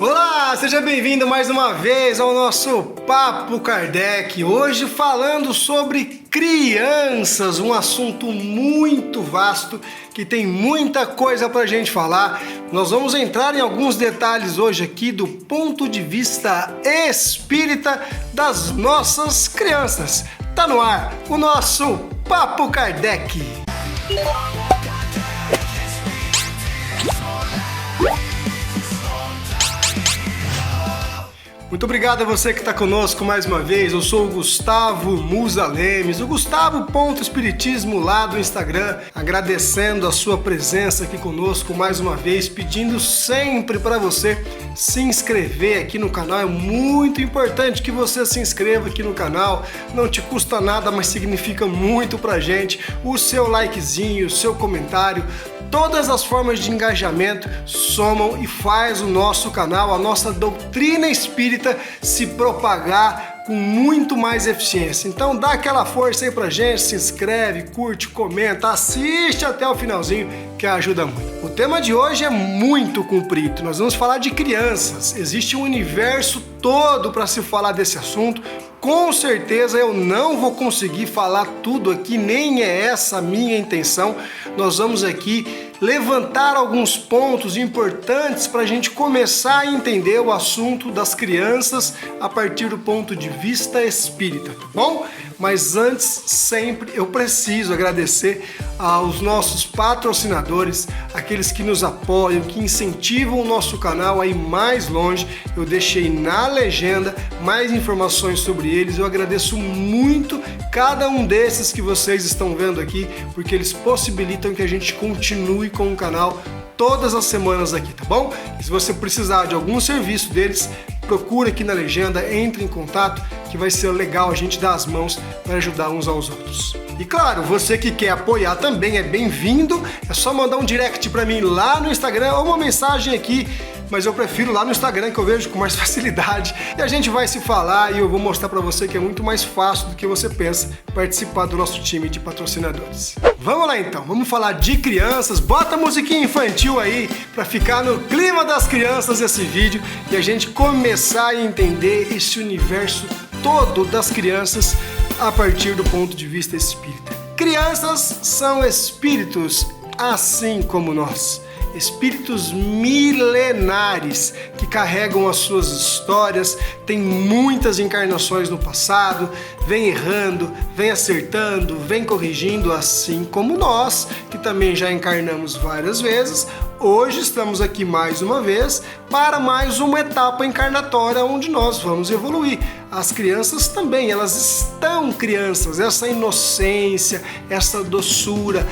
Olá, seja bem-vindo mais uma vez ao nosso Papo Kardec. Hoje falando sobre crianças, um assunto muito vasto que tem muita coisa pra gente falar. Nós vamos entrar em alguns detalhes hoje aqui do ponto de vista espírita das nossas crianças. Tá no ar o nosso Papo Kardec. Muito obrigado a você que está conosco mais uma vez. Eu sou o Gustavo Musa Lemes, o Gustavo Espiritismo lá do Instagram, agradecendo a sua presença aqui conosco mais uma vez, pedindo sempre para você se inscrever aqui no canal. É muito importante que você se inscreva aqui no canal, não te custa nada, mas significa muito pra gente. O seu likezinho, o seu comentário, todas as formas de engajamento somam e faz o nosso canal, a nossa doutrina espírita se propagar com muito mais eficiência. Então dá aquela força aí pra gente, se inscreve, curte, comenta, assiste até o finalzinho que ajuda muito. O tema de hoje é muito comprido, nós vamos falar de crianças. Existe um universo todo para se falar desse assunto. Com certeza eu não vou conseguir falar tudo aqui, nem é essa a minha intenção. Nós vamos aqui levantar alguns pontos importantes para a gente começar a entender o assunto das crianças a partir do ponto de vista espírita, tá bom? Mas antes, sempre eu preciso agradecer aos nossos patrocinadores, aqueles que nos apoiam, que incentivam o nosso canal a ir mais longe. Eu deixei na legenda mais informações sobre eles. Eu agradeço muito cada um desses que vocês estão vendo aqui, porque eles possibilitam que a gente continue com o canal todas as semanas aqui, tá bom? E se você precisar de algum serviço deles, procura aqui na legenda, entre em contato, que vai ser legal a gente dar as mãos para ajudar uns aos outros. E claro, você que quer apoiar também é bem-vindo, é só mandar um direct para mim lá no Instagram ou uma mensagem aqui, mas eu prefiro lá no Instagram, que eu vejo com mais facilidade, e a gente vai se falar e eu vou mostrar para você que é muito mais fácil do que você pensa participar do nosso time de patrocinadores. Vamos lá então, vamos falar de crianças. Bota a musiquinha infantil aí para ficar no clima das crianças esse vídeo e a gente começar a entender esse universo todo das crianças a partir do ponto de vista espírita. Crianças são espíritos assim como nós. Espíritos milenares que carregam as suas histórias, têm muitas encarnações no passado, vem errando, vem acertando, vem corrigindo, assim como nós, que também já encarnamos várias vezes. Hoje estamos aqui mais uma vez para mais uma etapa encarnatória onde nós vamos evoluir. As crianças também, elas estão crianças, essa inocência, essa doçura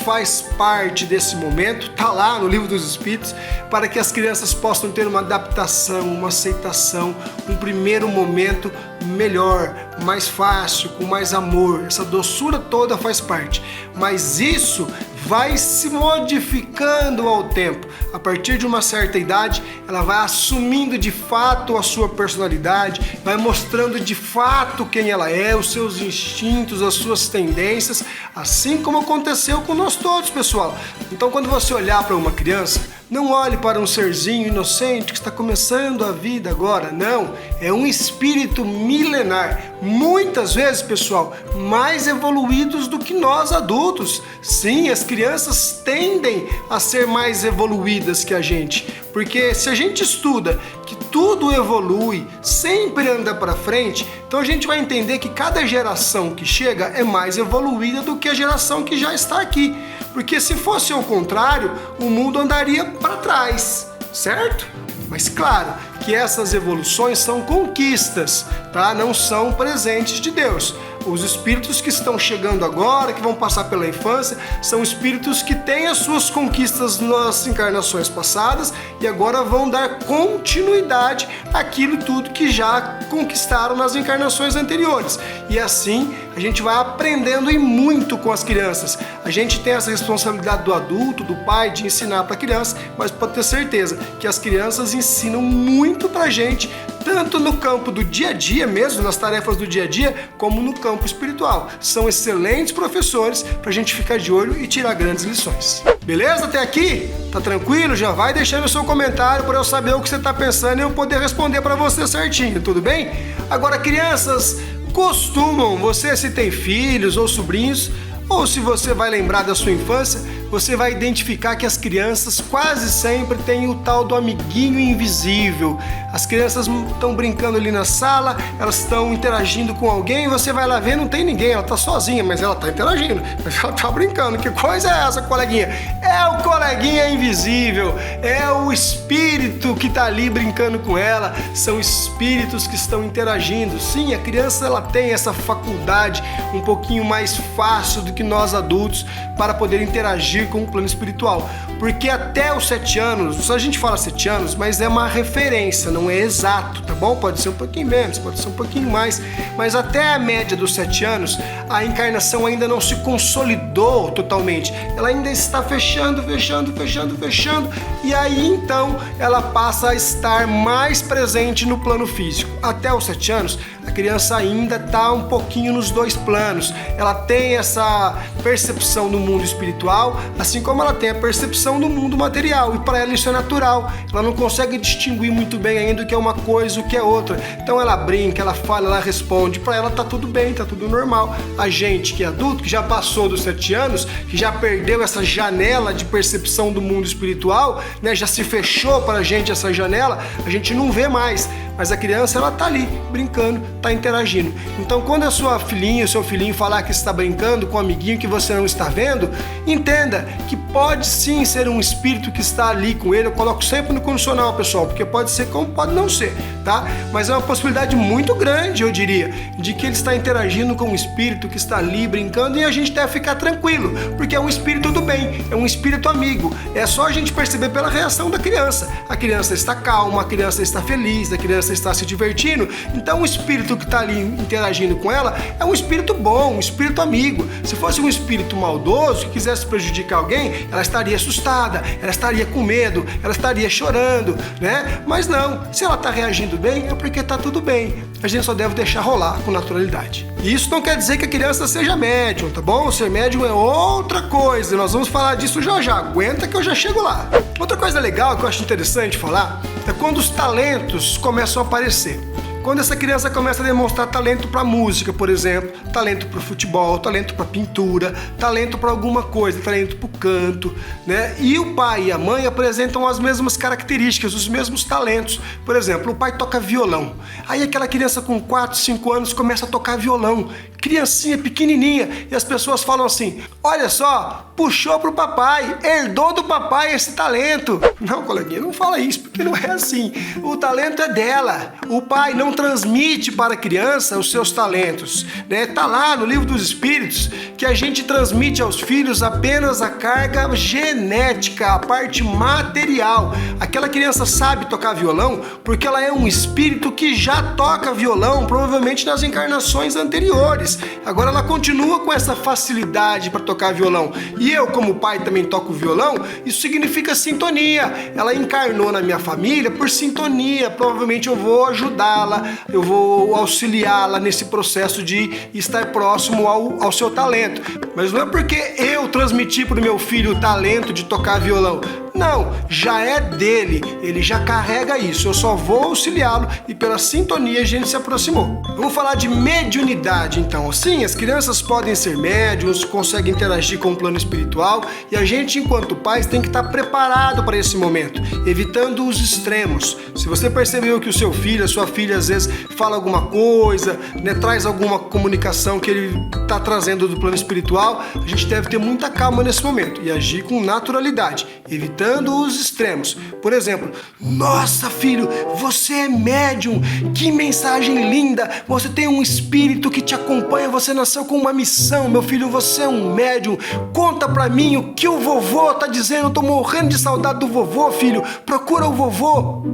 faz parte desse momento, tá lá no Livro dos Espíritos, para que as crianças possam ter uma adaptação, uma aceitação, um primeiro momento melhor, mais fácil, com mais amor. Essa doçura toda faz parte, mas isso vai se modificando ao tempo. A partir de uma certa idade, ela vai assumindo de fato a sua personalidade, vai mostrando de fato quem ela é, os seus instintos, as suas tendências, assim como aconteceu com nós todos, pessoal. Então, quando você olhar para uma criança, não olhe para um serzinho inocente que está começando a vida agora, não. É um espírito milenar. Muitas vezes, pessoal, mais evoluídos do que nós adultos. Sim, as crianças tendem a ser mais evoluídas que a gente. Porque se a gente estuda que tudo evolui, sempre anda para frente, então a gente vai entender que cada geração que chega é mais evoluída do que a geração que já está aqui. Porque se fosse ao contrário, o mundo andaria para trás, certo? Mas claro que essas evoluções são conquistas, tá? Não são presentes de Deus. Os espíritos que estão chegando agora, que vão passar pela infância, são espíritos que têm as suas conquistas nas encarnações passadas e agora vão dar continuidade àquilo tudo que já conquistaram nas encarnações anteriores. E assim a gente vai aprendendo e muito com as crianças. A gente tem essa responsabilidade do adulto, do pai, de ensinar para a criança, mas pode ter certeza que as crianças ensinam muito para a gente tanto no campo do dia a dia mesmo, nas tarefas do dia a dia, como no campo espiritual. São excelentes professores para a gente ficar de olho e tirar grandes lições. Beleza? Até aqui? Tá tranquilo? Já vai deixando o seu comentário para eu saber o que você está pensando e eu poder responder para você certinho, tudo bem? Agora, crianças, você se tem filhos ou sobrinhos, ou se você vai lembrar da sua infância, você vai identificar que as crianças quase sempre têm o tal do amiguinho invisível. As crianças estão brincando ali na sala, elas estão interagindo com alguém, você vai lá ver, não tem ninguém, ela está sozinha, mas ela está interagindo, mas ela está brincando. Que coisa é essa, coleguinha? É o coleguinha invisível, é o espírito que está ali brincando com ela, são espíritos que estão interagindo. Sim, a criança ela tem essa faculdade um pouquinho mais fácil do que nós adultos para poder interagir com o plano espiritual, porque até os 7 anos, a gente fala 7 anos, mas é uma referência, não é exato, tá bom? Pode ser um pouquinho menos, pode ser um pouquinho mais, mas até a média dos 7 anos, a encarnação ainda não se consolidou totalmente, ela ainda está fechando, e aí então ela passa a estar mais presente no plano físico. Até os 7 anos, a criança ainda está um pouquinho nos dois planos, ela tem essa percepção do mundo espiritual, assim como ela tem a percepção do mundo material, e para ela isso é natural, ela não consegue distinguir muito bem ainda o que é uma coisa e o que é outra, então ela brinca, ela fala, ela responde, para ela tá tudo bem, tá tudo normal. A gente que é adulto, que já passou dos 7 anos, que já perdeu essa janela de percepção do mundo espiritual, né, já se fechou para a gente essa janela, a gente não vê mais, mas a criança ela tá ali, brincando, tá interagindo. Então quando a sua filhinha, o seu filhinho falar que está brincando com um amiguinho que você não está vendo, entenda que pode sim ser um espírito que está ali com ele. Eu coloco sempre no condicional, pessoal, porque pode ser como pode não ser, tá? Mas é uma possibilidade muito grande, eu diria, de que ele está interagindo com um espírito que está ali brincando, e a gente deve ficar tranquilo, porque é um espírito do bem, é um espírito amigo. É só a gente perceber pela reação da criança. A criança está calma, a criança está feliz, a criança está se divertindo, então o espírito que está ali interagindo com ela é um espírito bom, um espírito amigo. Se fosse um espírito maldoso que quisesse prejudicar alguém, ela estaria assustada, ela estaria com medo, ela estaria chorando, né? Mas não, se ela está reagindo bem, é porque está tudo bem. A gente só deve deixar rolar com naturalidade. E isso não quer dizer que a criança seja médium, tá bom? Ser médium é outra coisa, nós vamos falar disso já já, aguenta que eu já chego lá. Outra coisa legal que eu acho interessante falar é quando os talentos começam a aparecer. Quando essa criança começa a demonstrar talento para música, por exemplo, talento para futebol, talento para pintura, talento para alguma coisa, talento para o canto, né? E o pai e a mãe apresentam as mesmas características, os mesmos talentos. Por exemplo, o pai toca violão. Aí aquela criança com 4, 5 anos começa a tocar violão. Criancinha pequenininha. E as pessoas falam assim, olha só, puxou pro papai, herdou do papai esse talento. Não, coleguinha, não fala isso, porque não é assim. O talento é dela. O pai não transmite para a criança os seus talentos, né? Tá lá no Livro dos Espíritos que a gente transmite aos filhos apenas a carga genética, a parte material. Aquela criança sabe tocar violão porque ela é um espírito que já toca violão, provavelmente nas encarnações anteriores. Agora ela continua com essa facilidade para tocar violão. E eu, como pai, também toco violão, isso significa sintonia. Ela encarnou na minha família por sintonia, provavelmente eu vou ajudá-la, eu vou auxiliá-la nesse processo de estar próximo ao seu talento. Mas não é porque eu transmiti para o meu filho o talento de tocar violão. Não, já é dele, ele já carrega isso, eu só vou auxiliá-lo e pela sintonia a gente se aproximou. Vamos falar de mediunidade então. Sim, as crianças podem ser médiuns, conseguem interagir com o plano espiritual e a gente, enquanto pais, tem que estar preparado para esse momento, evitando os extremos. Se você percebeu que o seu filho, a sua filha às vezes fala alguma coisa, né, traz alguma comunicação que ele está trazendo do plano espiritual, a gente deve ter muita calma nesse momento e agir com naturalidade, evitando os extremos. Por exemplo, nossa filho, você é médium, que mensagem linda, você tem um espírito que te acompanha, você nasceu com uma missão, meu filho, você é um médium, conta pra mim o que o vovô tá dizendo, eu tô morrendo de saudade do vovô, filho, procura o vovô.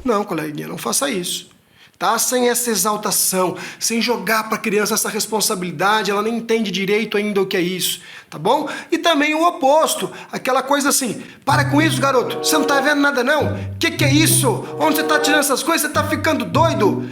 Não, coleguinha, não faça isso. Tá? Sem essa exaltação, sem jogar para a criança essa responsabilidade, ela nem entende direito ainda o que é isso. tá bom? E também o oposto, aquela coisa assim, para com isso, garoto, você não tá vendo nada não? Que é isso? Onde você tá tirando essas coisas? Você tá ficando doido?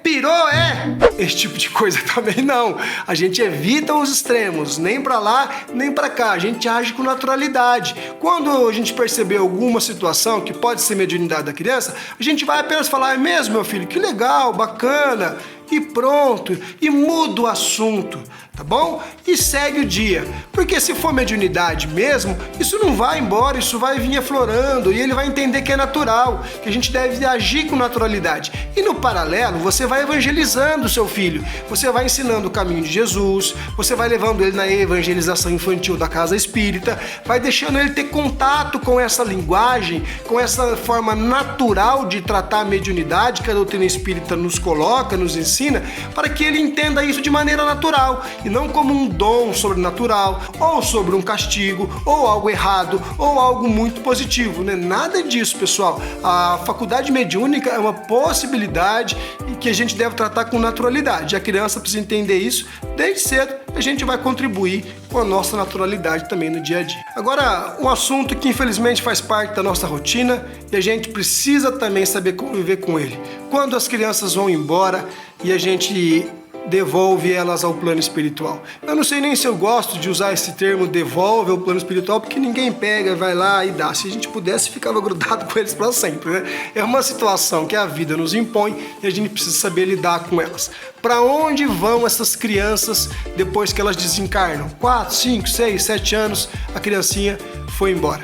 Pirou, é? Esse tipo de coisa também não. A gente evita os extremos, nem pra lá, nem pra cá. A gente age com naturalidade. Quando a gente perceber alguma situação que pode ser mediunidade da criança, a gente vai apenas falar, é mesmo, meu filho? Que legal, bacana. E pronto, e muda o assunto, tá bom? E segue o dia, porque se for mediunidade mesmo, isso não vai embora, isso vai vir aflorando e ele vai entender que é natural, que a gente deve agir com naturalidade. E no paralelo, você vai evangelizando o seu filho, você vai ensinando o caminho de Jesus, você vai levando ele na evangelização infantil da casa espírita, vai deixando ele ter contato com essa linguagem, com essa forma natural de tratar a mediunidade que a doutrina espírita nos coloca, nos ensina, para que ele entenda isso de maneira natural e não como um dom sobrenatural ou sobre um castigo ou algo errado ou algo muito positivo, né? Nada disso, pessoal. A faculdade mediúnica é uma possibilidade que a gente deve tratar com naturalidade. A criança precisa entender isso desde cedo. A gente vai contribuir com a nossa naturalidade também no dia a dia. Agora, um assunto que infelizmente faz parte da nossa rotina e a gente precisa também saber conviver com ele. Quando as crianças vão embora e a gente devolve elas ao plano espiritual. Eu não sei nem se eu gosto de usar esse termo devolve ao plano espiritual, porque ninguém pega, vai lá e dá. Se a gente pudesse, ficava grudado com eles para sempre, né? É uma situação que a vida nos impõe e a gente precisa saber lidar com elas. Para onde vão essas crianças depois que elas desencarnam? 4, 5, 6, 7 anos, a criancinha foi embora.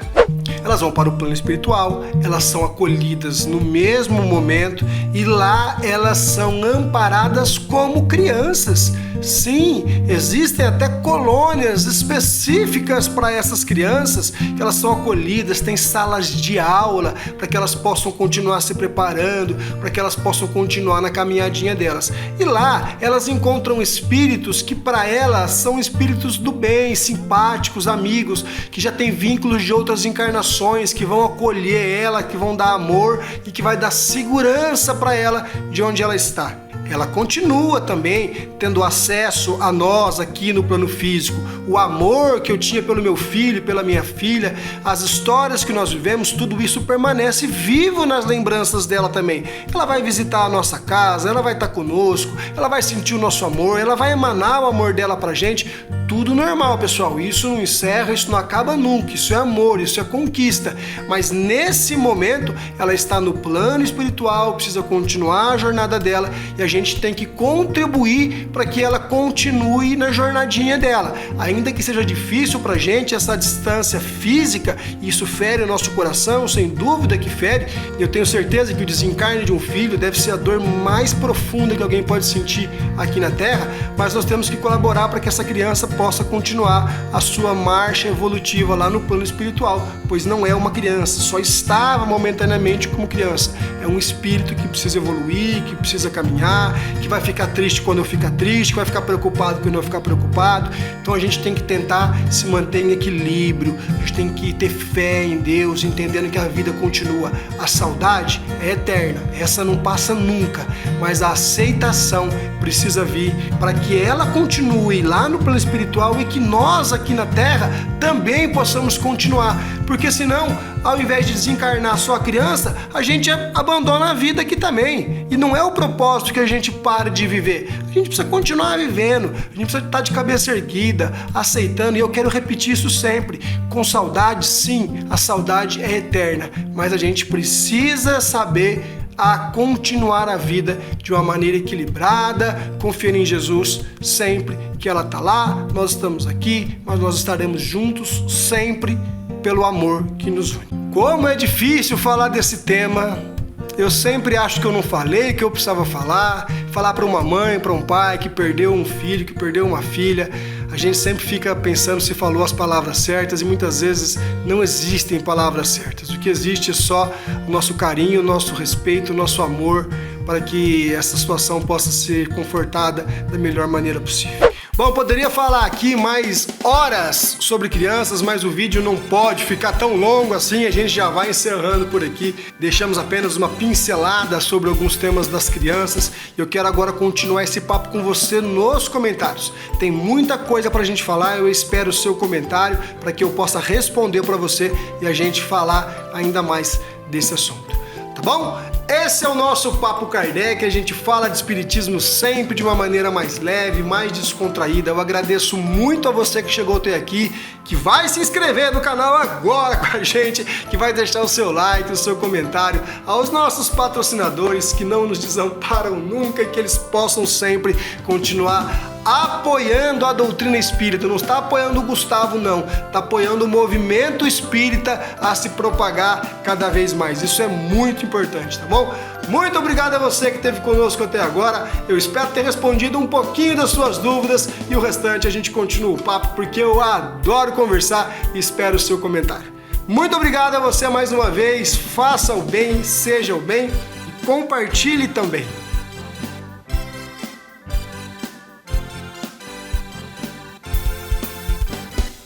Elas vão para o plano espiritual, elas são acolhidas no mesmo momento e lá elas são amparadas como crianças. Sim, existem até colônias específicas para essas crianças, que elas são acolhidas, tem salas de aula para que elas possam continuar se preparando, para que elas possam continuar na caminhadinha delas. E lá elas encontram espíritos que para elas são espíritos do bem, simpáticos, amigos, que já têm vínculos de outras encarnações, que vão acolher ela, que vão dar amor e que vai dar segurança para ela de onde ela está. Ela continua também tendo acesso a nós aqui no plano físico. O amor que eu tinha pelo meu filho, pela minha filha, as histórias que nós vivemos, tudo isso permanece vivo nas lembranças dela também. Ela vai visitar a nossa casa, ela vai estar conosco, ela vai sentir o nosso amor, ela vai emanar o amor dela pra gente. Tudo normal, pessoal. Isso não encerra, isso não acaba nunca. Isso é amor, isso é conquista. Mas nesse momento, ela está no plano espiritual, precisa continuar a jornada dela e a gente tem que contribuir para que ela continue na jornadinha dela. Ainda que seja difícil para a gente essa distância física, isso fere o nosso coração, sem dúvida que fere. Eu tenho certeza que o desencarne de um filho deve ser a dor mais profunda que alguém pode sentir aqui na Terra, mas nós temos que colaborar para que essa criança possa continuar a sua marcha evolutiva lá no plano espiritual, pois não é uma criança, só estava momentaneamente como criança. É um espírito que precisa evoluir, que precisa caminhar, que vai ficar triste quando eu ficar triste, que vai ficar preocupado quando eu ficar preocupado. Então a gente tem que tentar se manter em equilíbrio, a gente tem que ter fé em Deus, entendendo que a vida continua. A saudade é eterna, essa não passa nunca, mas a aceitação precisa vir para que ela continue lá no plano espiritual e que nós aqui na Terra também possamos continuar, porque senão, ao invés de desencarnar só a criança, a gente abandona a vida aqui também, e não é o propósito que a gente pare de viver. A gente precisa continuar vivendo, a gente precisa estar de cabeça erguida, aceitando, e eu quero repetir isso sempre, com saudade, sim, a saudade é eterna, mas a gente precisa saber a continuar a vida de uma maneira equilibrada, confiando em Jesus sempre, que ela está lá, nós estamos aqui, mas nós estaremos juntos sempre pelo amor que nos une. Como é difícil falar desse tema, eu sempre acho que eu não falei, que eu precisava falar para uma mãe, para um pai que perdeu um filho, que perdeu uma filha. A gente sempre fica pensando se falou as palavras certas e muitas vezes não existem palavras certas. O que existe é só o nosso carinho, o nosso respeito, o nosso amor para que essa situação possa ser confortada da melhor maneira possível. Bom, poderia falar aqui mais horas sobre crianças, mas o vídeo não pode ficar tão longo assim, a gente já vai encerrando por aqui. Deixamos apenas uma pincelada sobre alguns temas das crianças e eu quero agora continuar esse papo com você nos comentários. Tem muita coisa pra gente falar, eu espero o seu comentário para que eu possa responder para você e a gente falar ainda mais desse assunto. Tá bom? Esse é o nosso Papo Kardec, a gente fala de espiritismo sempre de uma maneira mais leve, mais descontraída. Eu agradeço muito a você que chegou até aqui, que vai se inscrever no canal agora com a gente, que vai deixar o seu like, o seu comentário, aos nossos patrocinadores que não nos desamparam nunca e que eles possam sempre continuar apoiando a doutrina espírita. Não está apoiando o Gustavo, não, está apoiando o movimento espírita a se propagar cada vez mais. Isso é muito importante, tá bom? Muito obrigado a você que esteve conosco até agora. Eu espero ter respondido um pouquinho das suas dúvidas e o restante a gente continua o papo, porque eu adoro conversar e espero o seu comentário. Muito obrigado a você mais uma vez. Faça o bem, seja o bem e compartilhe também.